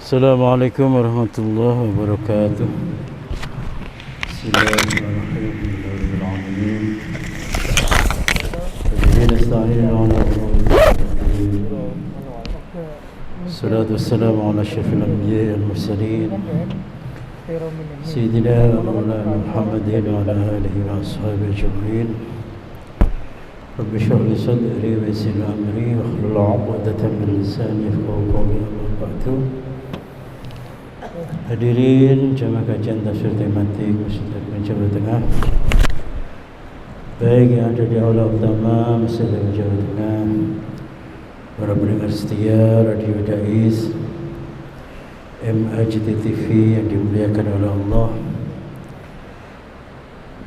Assalamualaikum warahmatullahi wabarakatuh. Bismillahirrahmanirrahim. Salatu wassalamu ala asyrafil anbiya'i wal mursalin Sayyidina Maulana Muhammadin wa ala alihi wa ashabihi ajma'in. Rabbi shrah li sadri wa yassir li amri wahlul 'uqdatam min lisani yafqahu qawli. Amma ba'du. Hadirin jamaah kajian tafsir tematik Masjid Jawa Tengah, baik yang ada di aula utama Masjid Jawa Tengah, para pendengar setia Radio Dais MAJT-TV yang dimuliakan oleh Allah.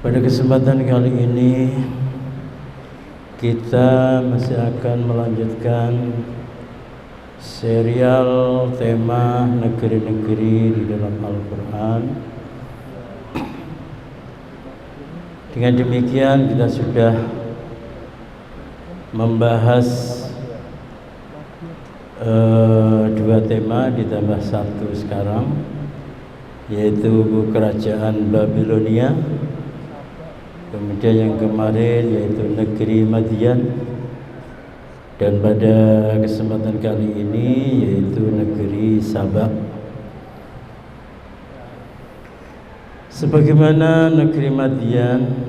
Pada kesempatan kali ini kita masih akan melanjutkan serial tema negeri-negeri di dalam Al-Quran. Dengan demikian kita sudah membahas dua tema ditambah satu sekarang, yaitu kerajaan Babilonia, kemudian yang kemarin yaitu negeri Madian, dan pada kesempatan kali ini yaitu negeri Sabak. Sebagaimana negeri Madian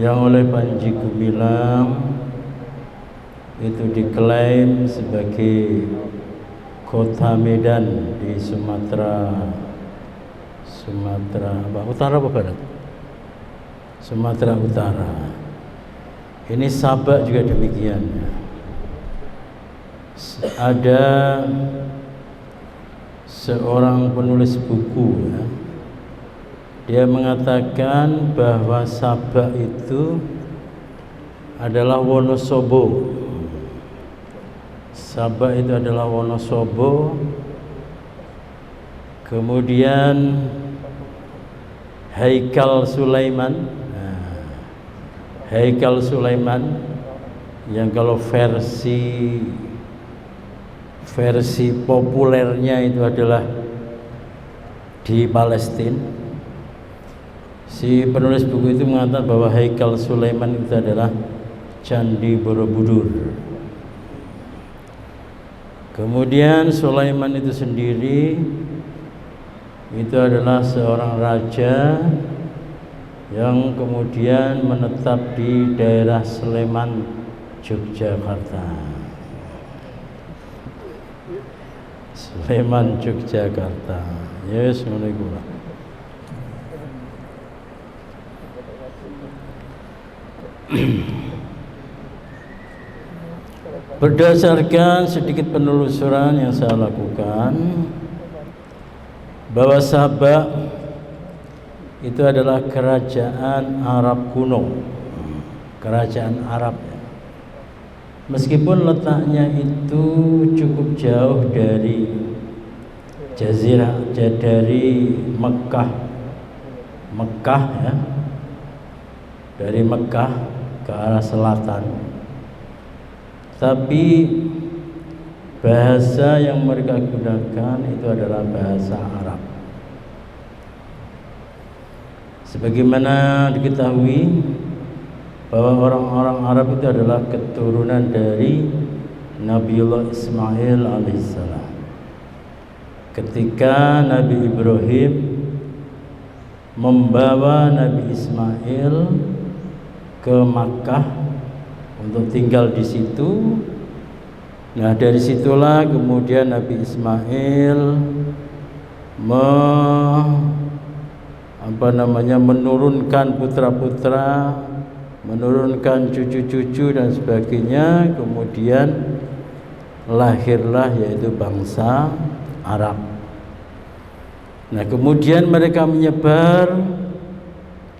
yang oleh Panji Gumilang itu diklaim sebagai kota Medan di Sumatera Utara apa Barat? Sumatera Utara. Ini Sabak juga demikian. Ada seorang penulis buku, ya, dia mengatakan bahwa Sabak itu adalah Wonosobo. Sabak itu adalah Wonosobo. Kemudian Haikal Sulaiman. Haikal Sulaiman yang kalau versi populernya itu adalah di Palestina. Si penulis buku itu mengatakan bahwa Haikal Sulaiman itu adalah Candi Borobudur. Kemudian Sulaiman itu sendiri itu adalah seorang raja yang kemudian menetap di daerah Sleman, Yogyakarta. Sleman, Yogyakarta. Yes, ngono iku. Berdasarkan sedikit penelusuran yang saya lakukan, bahwa Sabak itu adalah kerajaan Arab kuno, kerajaan Arab. Meskipun letaknya itu cukup jauh dari Jazirah, dari Mekah ya, dari Mekah ke arah selatan, tapi bahasa yang mereka gunakan itu adalah bahasa Arab. Sebagaimana diketahui bahwa orang-orang Arab itu adalah keturunan dari Nabiullah Ismail alaihissalam. Ketika Nabi Ibrahim membawa Nabi Ismail ke Makkah untuk tinggal di situ, nah dari situlah kemudian Nabi Ismail menurunkan putra-putra, menurunkan cucu-cucu dan sebagainya, kemudian lahirlah yaitu bangsa Arab. Nah kemudian mereka menyebar,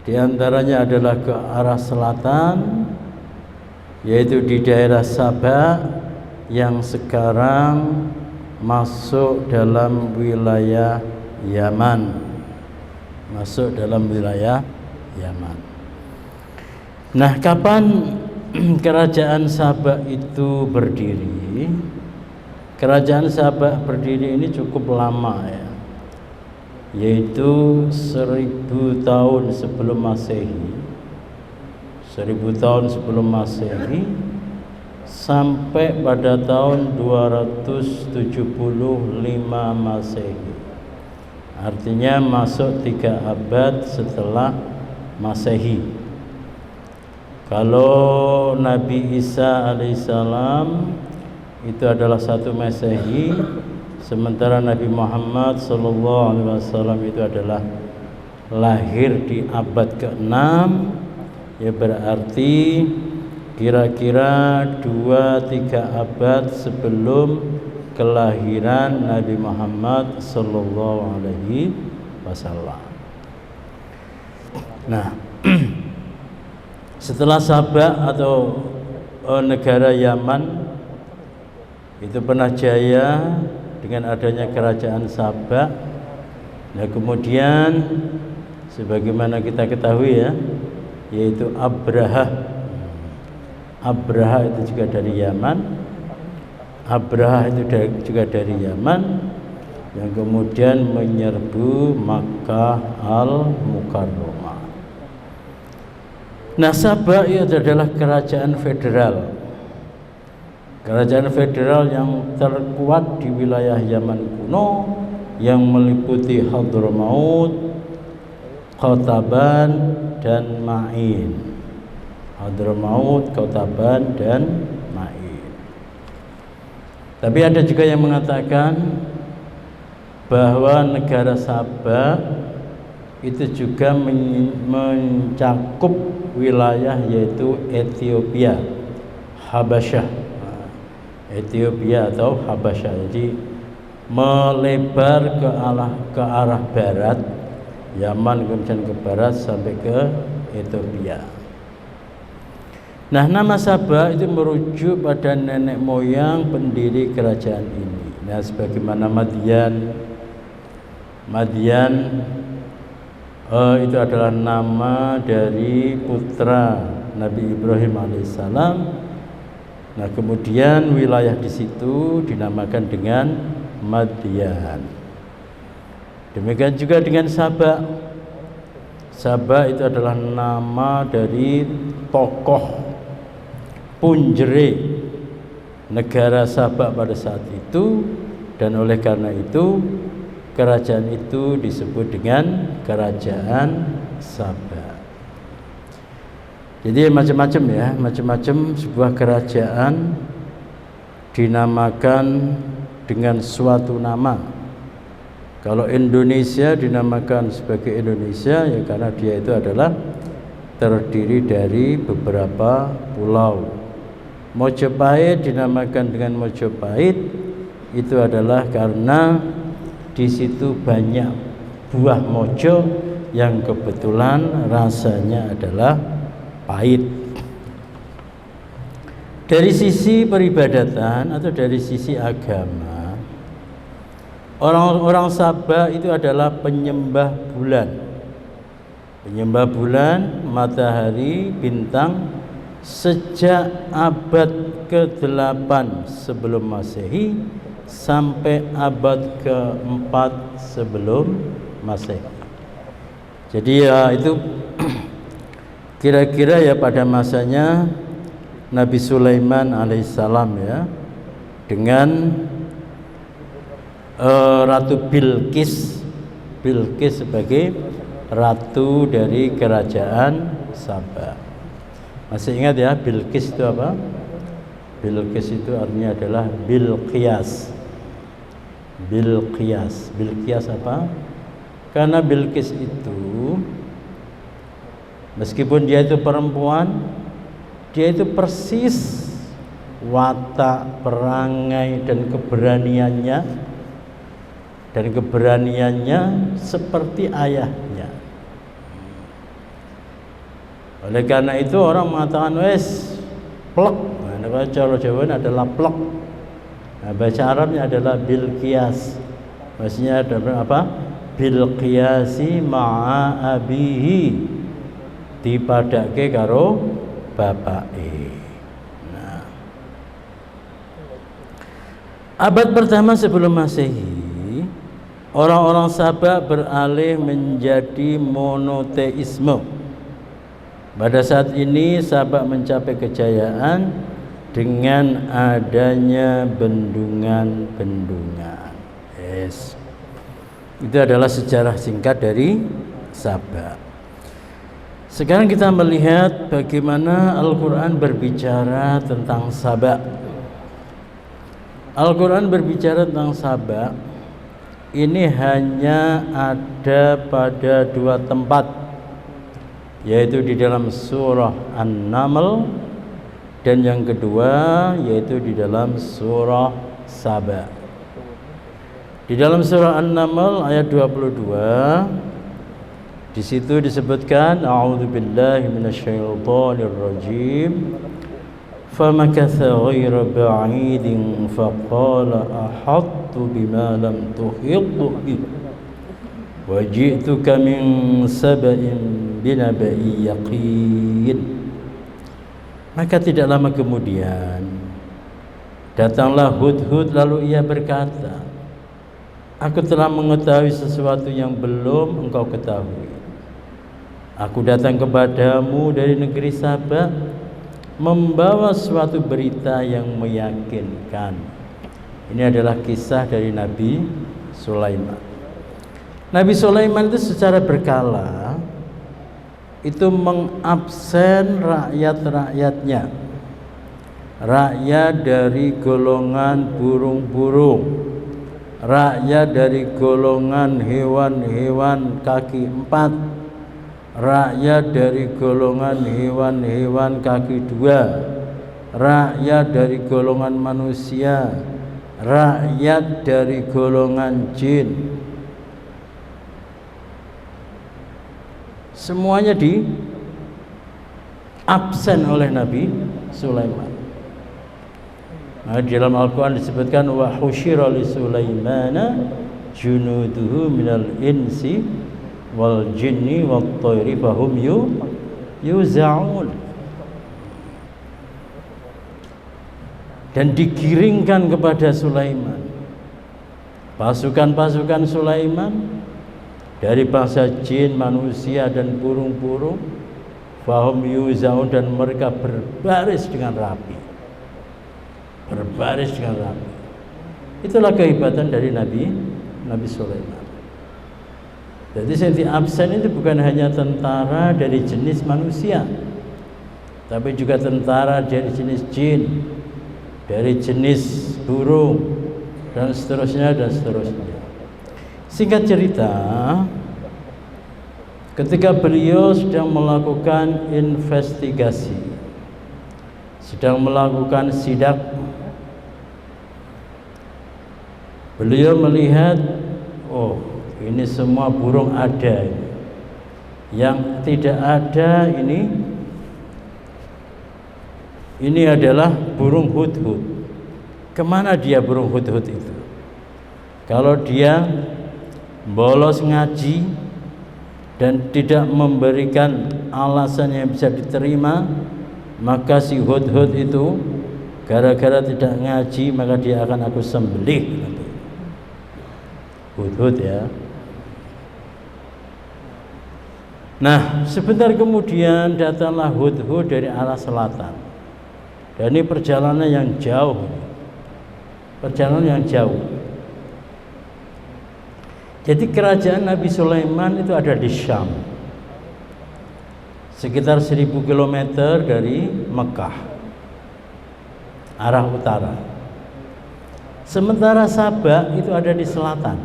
diantaranya adalah ke arah selatan, yaitu di daerah Sabak yang sekarang masuk dalam wilayah Yaman. Nah, kapan kerajaan Sabak itu berdiri? Kerajaan Sabah berdiri ini cukup lama ya, yaitu 1000 tahun sebelum Masehi. 1000 tahun sebelum Masehi sampai pada tahun 275 Masehi. Artinya masuk 3 abad setelah Masehi. Kalau Nabi Isa alaihissalam itu adalah 1 Masehi, sementara Nabi Muhammad sallallahu alaihi wasallam itu adalah lahir di abad ke-6, ya berarti kira-kira 2-3 abad sebelum kelahiran Nabi Muhammad sallallahu alaihi wasallam. Nah, setelah Sabah atau negara Yaman itu pernah jaya dengan adanya kerajaan Sabah. Nah, kemudian sebagaimana kita ketahui ya, yaitu Abraha itu juga dari Yaman. Abraha itu juga dari Yaman, yang kemudian menyerbu Makkah Al-Mukarramah. Nah, Sabah itu adalah kerajaan federal. Kerajaan federal yang terkuat di wilayah Yaman kuno yang meliputi Hadramaut, Qataban dan Ma'in. Hadramaut, Qataban dan Ma'in. Tapi ada juga yang mengatakan bahwa negara Sabah itu juga mencakup wilayah yaitu Ethiopia, Habasyah. Ethiopia atau Habasyah. Jadi melebar ke arah barat, Yaman kemudian ke barat sampai ke Ethiopia. Nah, nama Sabah itu merujuk pada nenek moyang pendiri kerajaan ini. Nah, sebagaimana Madian itu adalah nama dari putra Nabi Ibrahim alaihissalam. Nah, kemudian wilayah di situ dinamakan dengan Madian. Demikian juga dengan Sabah. Sabah itu adalah nama dari tokoh punjere negara Sabah pada saat itu, dan oleh karena itu kerajaan itu disebut dengan kerajaan Sabah. Jadi macam-macam ya, macam-macam sebuah kerajaan dinamakan dengan suatu nama. Kalau Indonesia dinamakan sebagai Indonesia ya karena dia itu adalah terdiri dari beberapa pulau. Mojopahit dinamakan dengan Mojopahit itu adalah karena di situ banyak buah mojo yang kebetulan rasanya adalah pahit. Dari sisi peribadatan atau dari sisi agama, orang-orang Sabah itu adalah penyembah bulan. Penyembah bulan, matahari, bintang sejak abad ke-8 sebelum Masehi sampai abad ke-4 sebelum Masehi. Jadi ya itu kira-kira ya pada masanya Nabi Sulaiman alaihissalam ya, dengan Ratu Bilqis sebagai ratu dari kerajaan Sabah. Masih ingat ya Bilqis itu apa? Bilqis itu artinya adalah Bilqiyas. Bilqiyas apa? Karena Bilqis itu meskipun dia itu perempuan, dia itu persis watak, perangai dan keberaniannya seperti ayahnya. Oleh karena itu orang mengatakan wes plek. Nah, kalau Jawa adalah plek. Nah, bahasa Arabnya adalah Bilqiyas. Maksudnya adalah apa? Bilqiyasi ma'a abihi, dipadake karo bapake. Abad pertama sebelum Masehi, orang-orang Sabak beralih menjadi monoteisme. Pada saat ini Sabak mencapai kejayaan dengan adanya bendungan-bendungan. Yes. Itu adalah sejarah singkat dari Sabak. Sekarang kita melihat bagaimana Al-Quran berbicara tentang Sabak. Al-Quran berbicara tentang Sabak ini hanya ada pada dua tempat, yaitu di dalam surah An-Naml, dan yang kedua yaitu di dalam surah Sabak. Di dalam surah An-Naml ayat 22, di situ disebutkan a'udzubillahi minasyaitonir rajim. Famakatha ghaira ba'idin faqala ahattu bima lam tuhit bih wa ji'tuka min sab'in binaba'in yaqin. Maka tidak lama kemudian datanglah Hudhud, lalu ia berkata, aku telah mengetahui sesuatu yang belum engkau ketahui. Aku datang kepadamu dari negeri Sabak membawa suatu berita yang meyakinkan. Ini adalah kisah dari Nabi Sulaiman. Nabi Sulaiman itu secara berkala itu mengabsen rakyat-rakyatnya, rakyat dari golongan burung-burung, rakyat dari golongan hewan-hewan kaki 4, rakyat dari golongan hewan-hewan kaki 2, rakyat dari golongan manusia, rakyat dari golongan jin. Semuanya di absen oleh Nabi Sulaiman. Nah, di dalam Al-Quran disebutkan wa husyira li Sulaimana junuduhu minal insi wal jinni wat thairi fahum yuzaun. Dan digiringkan kepada Sulaiman pasukan-pasukan Sulaiman dari bangsa jin, manusia dan burung-burung, fahum yuzaun, dan mereka berbaris dengan rapi. Berbaris dengan rapi. Itulah kehebatan dari Nabi Sulaiman. Jadi yang absen itu bukan hanya tentara dari jenis manusia, tapi juga tentara dari jenis jin, dari jenis burung, dan seterusnya dan seterusnya. Singkat cerita, ketika beliau sedang melakukan investigasi, sedang melakukan sidak, beliau melihat, oh, ini semua burung ada, yang tidak ada ini adalah burung hudhud. Kemana dia burung hudhud itu? Kalau dia bolos ngaji dan tidak memberikan alasan yang bisa diterima, maka si hudhud itu gara-gara tidak ngaji maka dia akan aku sembelih. Hudhud ya. Nah, sebentar kemudian datanglah Hudhud dari arah selatan. Dan ini perjalanan yang jauh. Perjalanan yang jauh. Jadi kerajaan Nabi Sulaiman itu ada di Syam, sekitar 1000 km dari Mekah, arah utara. Sementara Sabak itu ada di selatan,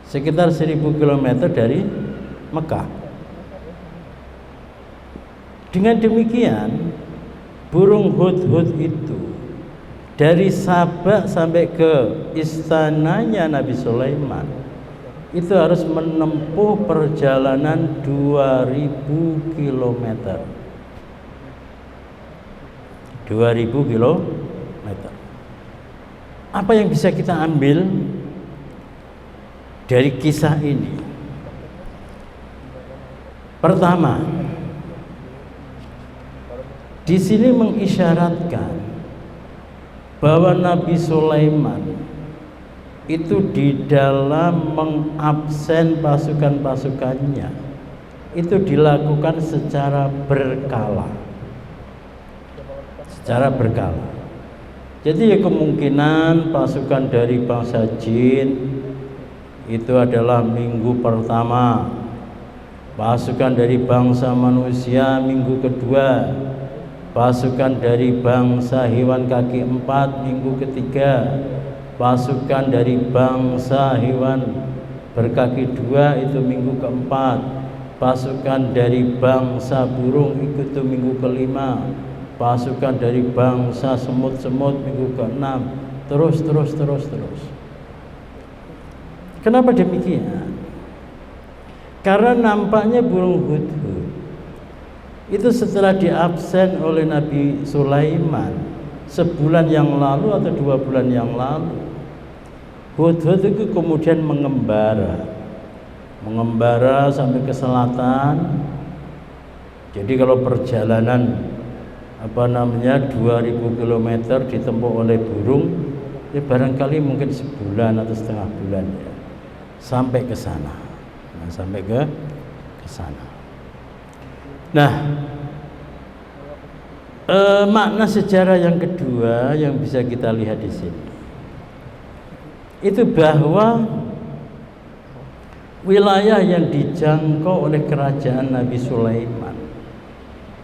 sekitar 1000 km dari Mekah. Dengan demikian, burung hudhud itu dari Sabak sampai ke istananya Nabi Sulaiman itu harus menempuh perjalanan 2000 km. 2000 km. Apa yang bisa kita ambil dari kisah ini? Pertama, di sini mengisyaratkan bahwa Nabi Sulaiman itu di dalam mengabsen pasukan-pasukannya itu dilakukan secara berkala. Jadi ya kemungkinan pasukan dari bangsa jin itu adalah minggu pertama, pasukan dari bangsa manusia minggu kedua, pasukan dari bangsa hewan kaki empat minggu ketiga, pasukan dari bangsa hewan berkaki dua itu minggu keempat, pasukan dari bangsa burung itu minggu kelima, pasukan dari bangsa semut-semut minggu ke-6, terus. Kenapa demikian? Karena nampaknya burung hudhud itu setelah diabsen oleh Nabi Sulaiman sebulan yang lalu atau 2 bulan yang lalu, hudhud itu kemudian mengembara sampai ke selatan. Jadi kalau perjalanan 2000 km ditempuh oleh burung, ya barangkali mungkin sebulan atau setengah bulan ya, sampai ke sana. Sampai ke sana. Nah, makna sejarah yang kedua yang bisa kita lihat di sini itu bahwa wilayah yang dijangkau oleh kerajaan Nabi Sulaiman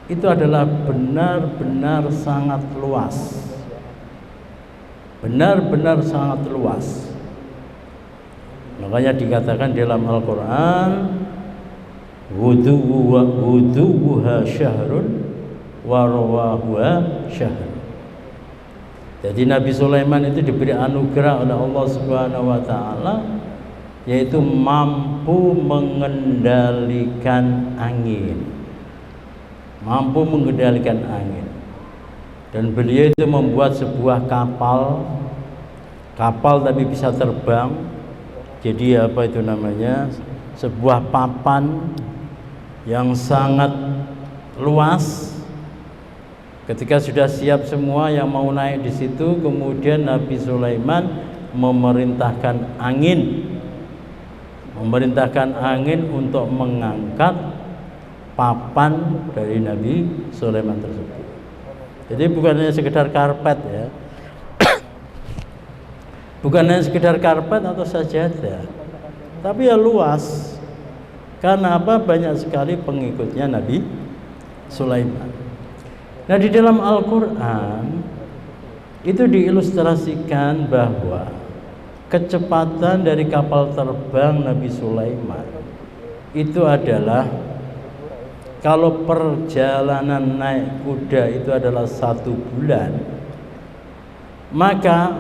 itu adalah benar-benar sangat luas. Makanya dikatakan dalam Al-Quran, wuduha syahrun wa rawahuha syahrun. Jadi Nabi Sulaiman itu diberi anugerah oleh Allah Subhanahu wa taala, yaitu mampu mengendalikan angin. Dan beliau itu membuat sebuah kapal tapi bisa terbang. Jadi apa itu namanya, sebuah papan yang sangat luas. Ketika sudah siap semua yang mau naik di situ, kemudian Nabi Sulaiman memerintahkan angin untuk mengangkat papan dari Nabi Sulaiman tersebut. Jadi bukan hanya sekedar karpet ya, bukan hanya sekedar karpet atau sajadah, tapi ya luas. Karena apa? Banyak sekali pengikutnya Nabi Sulaiman. Nah, di dalam Al-Quran itu diilustrasikan bahwa kecepatan dari kapal terbang Nabi Sulaiman itu adalah, kalau perjalanan naik kuda itu adalah 1 bulan, maka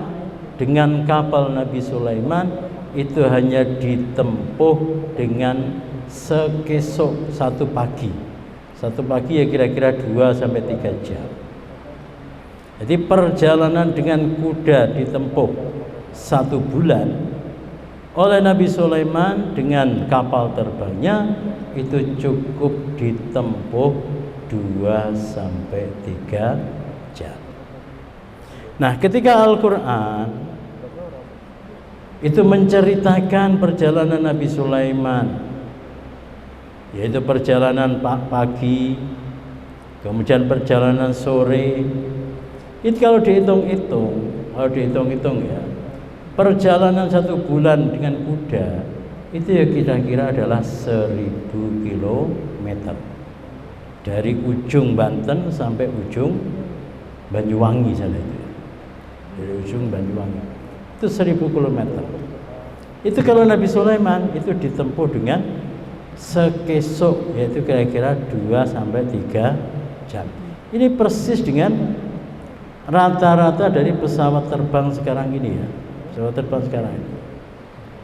dengan kapal Nabi Sulaiman itu hanya ditempuh dengan sekesok 1 pagi. 1 pagi ya kira-kira 2-3 jam. Jadi perjalanan dengan kuda ditempuh 1 bulan, oleh Nabi Sulaiman dengan kapal terbangnya itu cukup ditempuh 2-3 jam. Nah, ketika Al-Quran itu menceritakan perjalanan Nabi Sulaiman, yaitu perjalanan pagi, kemudian perjalanan sore, itu kalau dihitung-hitung ya, perjalanan 1 bulan dengan kuda itu ya kira-kira adalah 1000 km dari ujung Banten sampai ujung Banyuwangi sana itu. Dari ujung Banyuwangi itu 1000 km. Itu kalau Nabi Sulaiman itu ditempuh dengan sekesok, yaitu kira-kira 2-3 jam. Ini persis dengan rata-rata dari pesawat terbang sekarang ini ya. Pesawat terbang sekarang ini,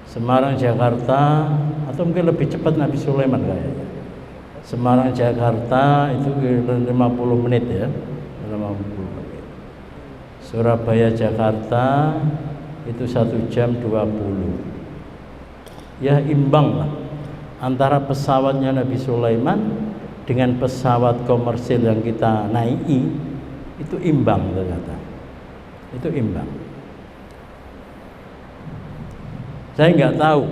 Semarang Jakarta, atau mungkin lebih cepat Nabi Sulaiman kayaknya. Semarang Jakarta itu 50 menit ya, 50 menit. Surabaya Jakarta itu 1 jam 20. Ya imbang lah antara pesawatnya Nabi Sulaiman dengan pesawat komersil yang kita naiki, itu imbang ternyata. Itu imbang. Saya nggak tahu.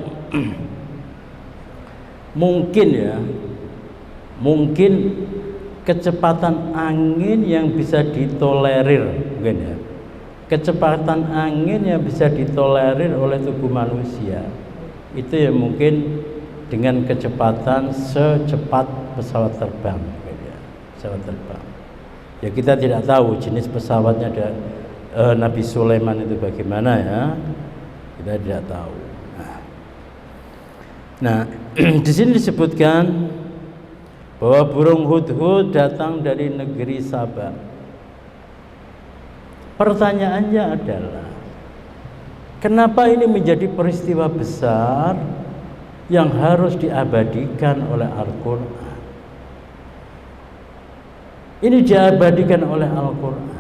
Mungkin kecepatan angin yang bisa ditolerir, mungkin ya. Kecepatan angin yang bisa ditolerir oleh tubuh manusia itu ya mungkin dengan kecepatan secepat pesawat terbang, ya. Pesawat terbang. Ya kita tidak tahu jenis pesawatnya Nabi Sulaiman itu bagaimana ya. Kita tidak tahu. Nah, di sini disebutkan bahwa burung hudhud datang dari negeri Saba. Pertanyaannya adalah, kenapa ini menjadi peristiwa besar yang harus diabadikan oleh Al-Quran? Ini diabadikan oleh Al-Quran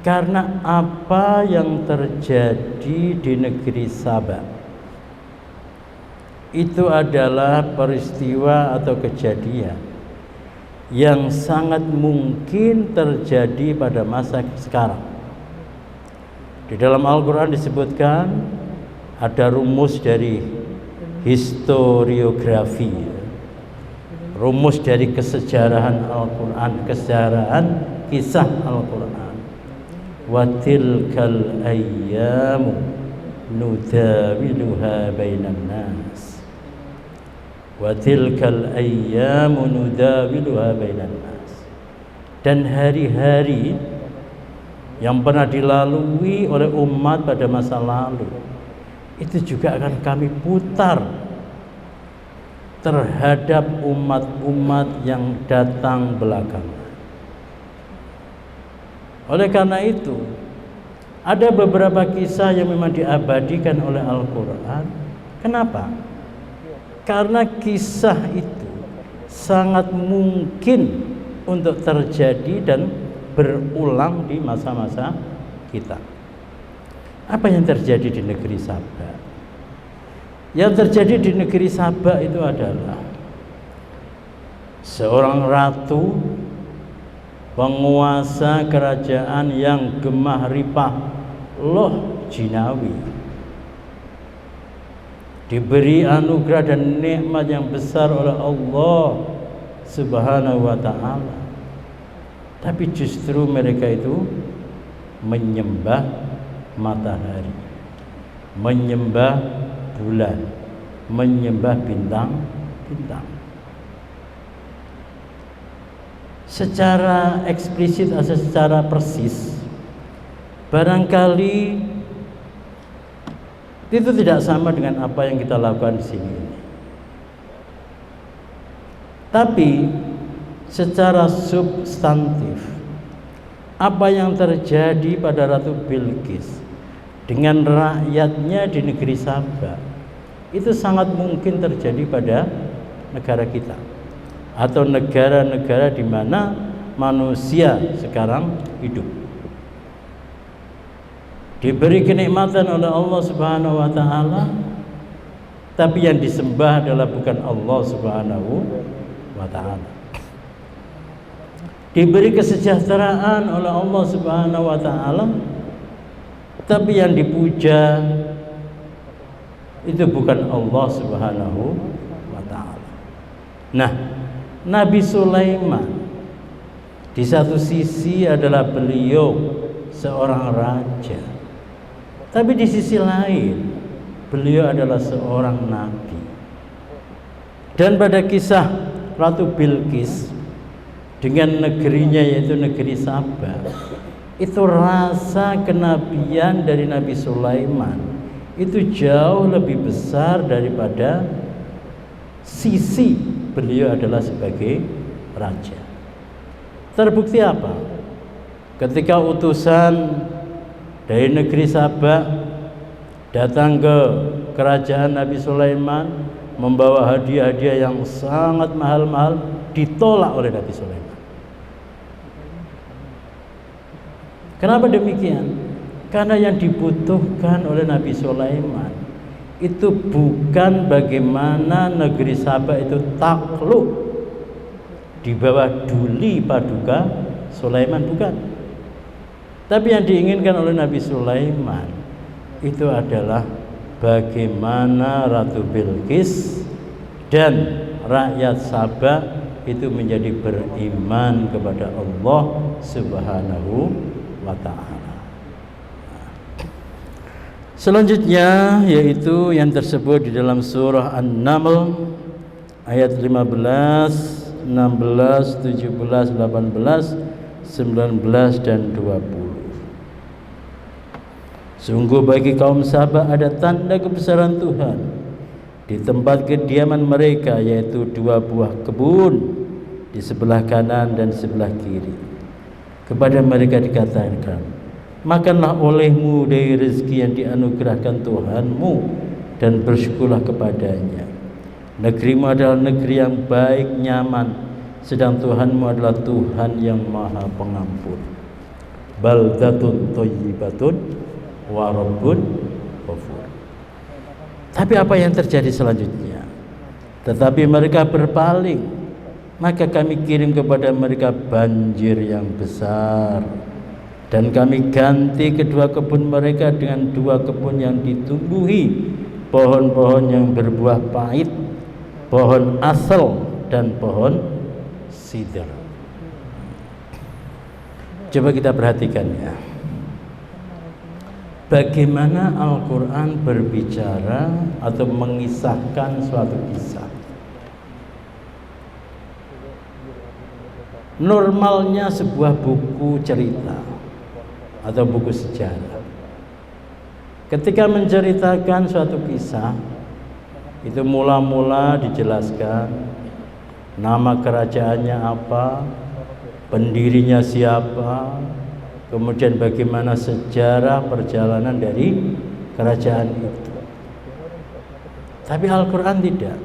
karena apa yang terjadi di negeri Saba. Itu adalah peristiwa atau kejadian yang sangat mungkin terjadi pada masa sekarang. Di dalam Al-Quran disebutkan ada rumus dari historiografi, rumus dari kesejarahan Al-Quran, kesejarahan kisah Al-Quran. Wa tilkal ayyamu nudawiluha bainan nas. Wa tilkal ayyamu nudawiluha bainan nas. Dan hari-hari yang pernah dilalui oleh umat pada masa lalu itu juga akan kami putar terhadap umat-umat yang datang belakangan. Oleh karena itu, ada beberapa kisah yang memang diabadikan oleh Al-Quran. Kenapa? Karena kisah itu sangat mungkin untuk terjadi dan berulang di masa-masa kita. Apa yang terjadi di negeri Saba? Yang terjadi di negeri Saba itu adalah seorang ratu penguasa kerajaan yang gemah ripah loh jinawi, diberi anugerah dan nikmat yang besar oleh Allah Subhanahu wa ta'ala, tapi justru mereka itu menyembah matahari, menyembah bulan, menyembah bintang-bintang. Secara eksplisit atau secara persis, barangkali itu tidak sama dengan apa yang kita lakukan di sini. Tapi secara substantif, apa yang terjadi pada Ratu Bilqis dengan rakyatnya di negeri Saba itu sangat mungkin terjadi pada negara kita atau negara-negara di mana manusia sekarang hidup. Diberi kenikmatan oleh Allah Subhanahu wa ta'ala, tapi yang disembah adalah bukan Allah Subhanahu wa ta'ala. Diberi kesejahteraan oleh Allah Subhanahu wa ta'ala, tapi yang dipuja itu bukan Allah Subhanahu wa ta'ala. Nah, Nabi Sulaiman di satu sisi adalah beliau seorang raja, tapi di sisi lain beliau adalah seorang nabi. Dan pada kisah Ratu Bilqis dengan negerinya yaitu negeri Saba, itu rasa kenabian dari Nabi Sulaiman itu jauh lebih besar daripada sisi beliau adalah sebagai raja. Terbukti apa? Ketika utusan dari negeri Saba datang ke kerajaan Nabi Sulaiman membawa hadiah-hadiah yang sangat mahal-mahal, ditolak oleh Nabi Sulaiman. Kenapa demikian? Karena yang dibutuhkan oleh Nabi Sulaiman itu bukan bagaimana negeri Saba itu takluk di bawah duli paduka Sulaiman, bukan. Tapi yang diinginkan oleh Nabi Sulaiman itu adalah bagaimana Ratu Bilqis dan rakyat Sabah itu menjadi beriman kepada Allah Subhanahu wa ta'ala. Selanjutnya yaitu yang tersebut di dalam surah An-Naml ayat 15, 16, 17, 18, 19 dan 20. Sungguh bagi kaum Sabah ada tanda kebesaran Tuhan di tempat kediaman mereka, yaitu 2 buah kebun di sebelah kanan dan sebelah kiri. Kepada mereka dikatakan, makanlah olehmu dari rezeki yang dianugerahkan Tuhanmu dan bersyukurlah kepadanya. Negerimu adalah negeri yang baik, nyaman, sedang Tuhanmu adalah Tuhan yang maha pengampun. Baldatun thayyibatun wa rabbun ghafur. Tapi apa yang terjadi selanjutnya? Tetapi mereka berpaling, maka kami kirim kepada mereka banjir yang besar, dan kami ganti kedua kebun mereka dengan 2 kebun yang ditumbuhi pohon-pohon yang berbuah pahit, pohon asal dan pohon sidr. Coba kita perhatikan ya, bagaimana Al-Quran berbicara atau mengisahkan suatu kisah. Normalnya sebuah buku cerita atau buku sejarah, ketika menceritakan suatu kisah, itu mula-mula dijelaskan nama kerajaannya apa, pendirinya siapa, kemudian bagaimana sejarah perjalanan dari kerajaan itu. Tapi Al-Quran tidak.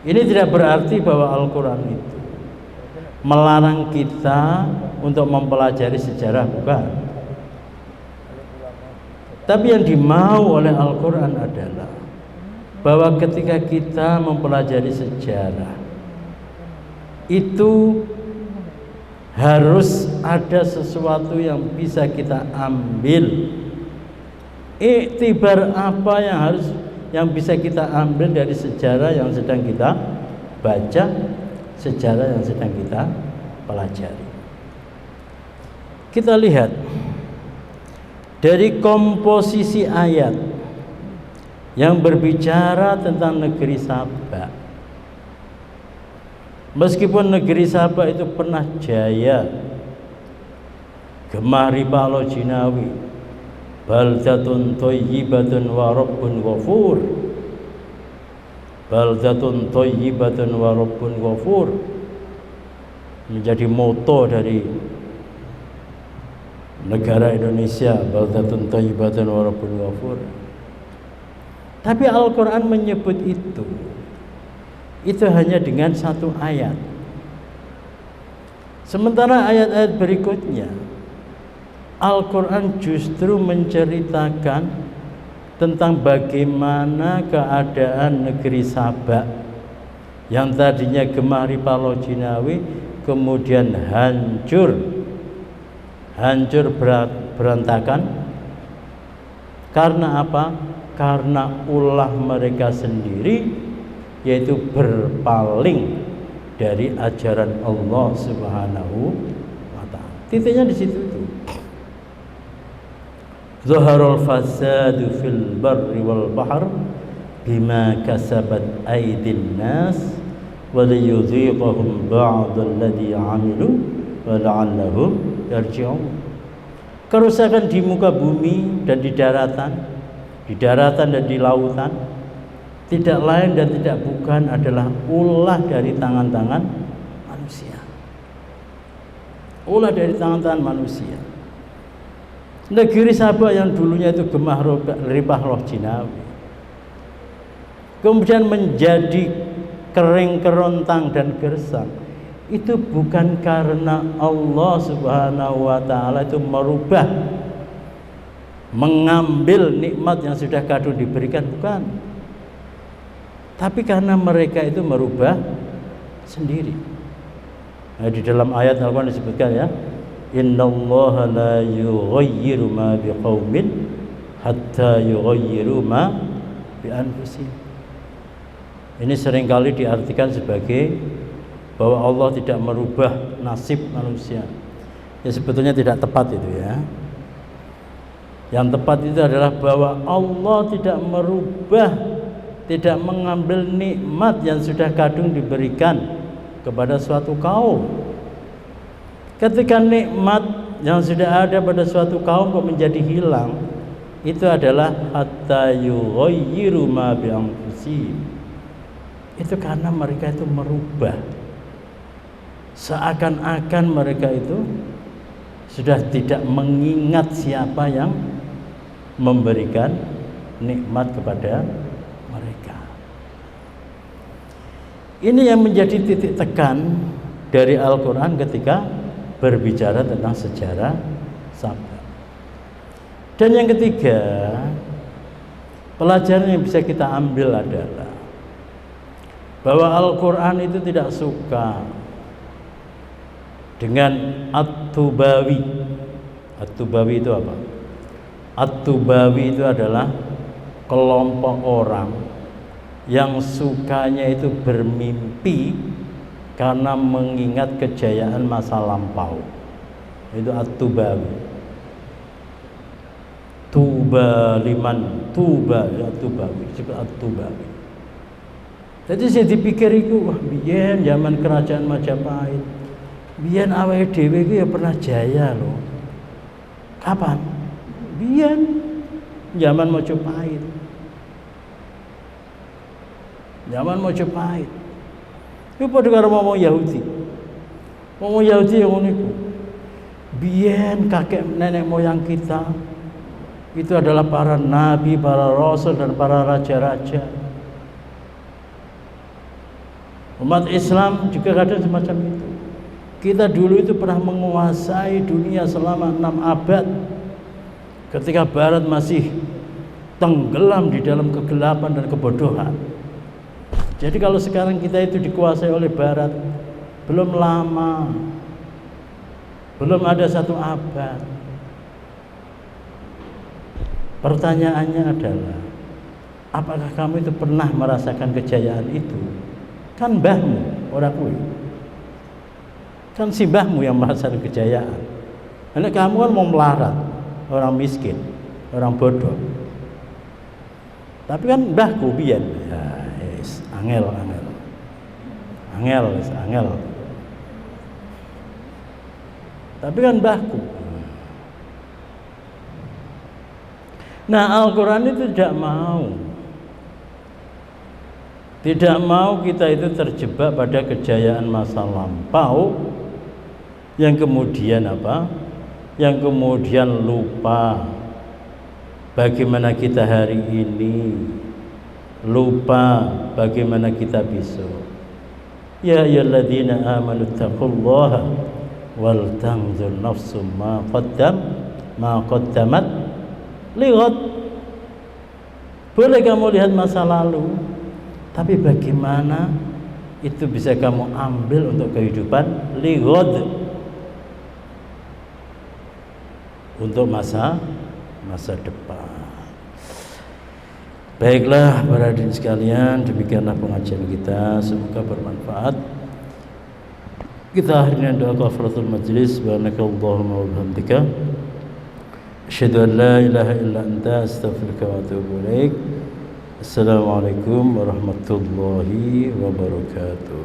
Ini tidak berarti bahwa Al-Quran itu melarang kita untuk mempelajari sejarah, bukan. Tapi yang dimau oleh Al-Quran adalah bahwa ketika kita mempelajari sejarah itu harus ada sesuatu yang bisa kita ambil. Iktibar apa yang bisa kita ambil dari sejarah yang sedang kita baca, sejarah yang sedang kita pelajari. Kita lihat dari komposisi ayat yang berbicara tentang negeri Sabah. Meskipun negeri Sabah itu pernah jaya, gemah ripalo jinawi, baldatun thayyibatun wa rabbun ghafur, baldatun thayyibatun wa rabbun ghafur, menjadi moto dari negara Indonesia, baldatun thayyibatun wa rabbun ghafur. Tapi Al-Quran menyebut itu hanya dengan 1 ayat. Sementara ayat-ayat berikutnya Al-Quran justru menceritakan tentang bagaimana keadaan negeri Sabah yang tadinya gemah ripalo jinawi kemudian hancur berantakan. Karena apa? Karena ulah mereka sendiri, yaitu berpaling dari ajaran Allah Subhanahu wa ta'ala. Titiknya di situ tuh. Zaharul fasadu fil barri wal bahr bima kasabat aydin nas wa liyudhiqahum ba'd alladhi 'amilu wa la'allahum yarji'un. Kerusakan di muka bumi dan di daratan dan di lautan tidak lain dan tidak bukan adalah ulah dari tangan-tangan manusia. Ulah dari tangan-tangan manusia. Negeri Sabah yang dulunya itu gemah ripah loh jinawi, kemudian menjadi kering kerontang dan gersang. Itu bukan karena Allah Subhanahu wa ta'ala itu mengambil nikmat yang sudah kadung diberikan, bukan. Tapi karena mereka itu merubah sendiri. Nah, di dalam ayat Al-Quran disebutkan ya, innallaha la yughayyiru ma biqaumin hatta yughayyiru ma bi anfusihim. Ini seringkali diartikan sebagai bahwa Allah tidak merubah nasib manusia. Ya sebetulnya tidak tepat itu ya. Yang tepat itu adalah bahwa Allah tidak merubah, tidak mengambil nikmat yang sudah kadung diberikan kepada suatu kaum. Ketika nikmat yang sudah ada pada suatu kaum kok menjadi hilang, itu adalah hatta yughayyiru ma bi anfusihim. Itu karena mereka itu merubah, seakan-akan mereka itu sudah tidak mengingat siapa yang memberikan nikmat kepada mereka. Ini yang menjadi titik tekan dari Al-Quran ketika berbicara tentang sejarah sabar. Dan yang ketiga, pelajaran yang bisa kita ambil adalah bahwa Al-Quran itu tidak suka dengan at-tubawi. At-tubawi itu apa? At-tubawi itu adalah kelompok orang yang sukanya itu bermimpi karena mengingat kejayaan masa lampau. Itu at-tubawi. Tuba liman, tuba ya tubawi, disebut at-tubawi. Jadi saya dipikir itu, wah biyen zaman kerajaan Majapahit, biyen awake dhewe iku ya pernah jaya loh. Kapan? Biyen zaman Majapahit. Zaman Majapahit. Itu padha karo ngomong Yahudi. Ngomong Yahudi yang ngono iku. Biyen kakek nenek moyang kita itu adalah para nabi, para rasul dan para raja-raja. Umat Islam juga kadang semacam itu. Kita dulu itu pernah menguasai dunia selama 6 abad ketika Barat masih tenggelam di dalam kegelapan dan kebodohan. Jadi kalau sekarang kita itu dikuasai oleh Barat, belum lama, belum ada 1 abad. Pertanyaannya adalah, apakah kamu itu pernah merasakan kejayaan itu? Kan mbahmu, orang kuwi. Kan si mbahmu yang merasakan kejayaan. Karena kamu kan mau melarat, orang miskin, orang bodoh. Tapi kan mbahku biyen, ya yes, angel. Tapi kan mbahku. Nah, Al-Quran itu tidak mau kita itu terjebak pada kejayaan masa lampau yang kemudian apa? Yang kemudian lupa bagaimana kita hari ini, lupa bagaimana kita besok. Ya ayyuhalladzina amanu taqullaha wal tanzur nafsum ma qaddamat lihat. Boleh kamu lihat masa lalu, tapi bagaimana itu bisa kamu ambil untuk kehidupan lihat, untuk masa depan. Baiklah para hadirin sekalian, demikianlah pengajian kita, semoga bermanfaat. Kita akhirnya doa kafaratul majlis. Subhanakallahumma wa bihamdika asyhadu an la ilaha illa anta astaghfiruka wa atubu ilaik. Assalamualaikum warahmatullahi wabarakatuh.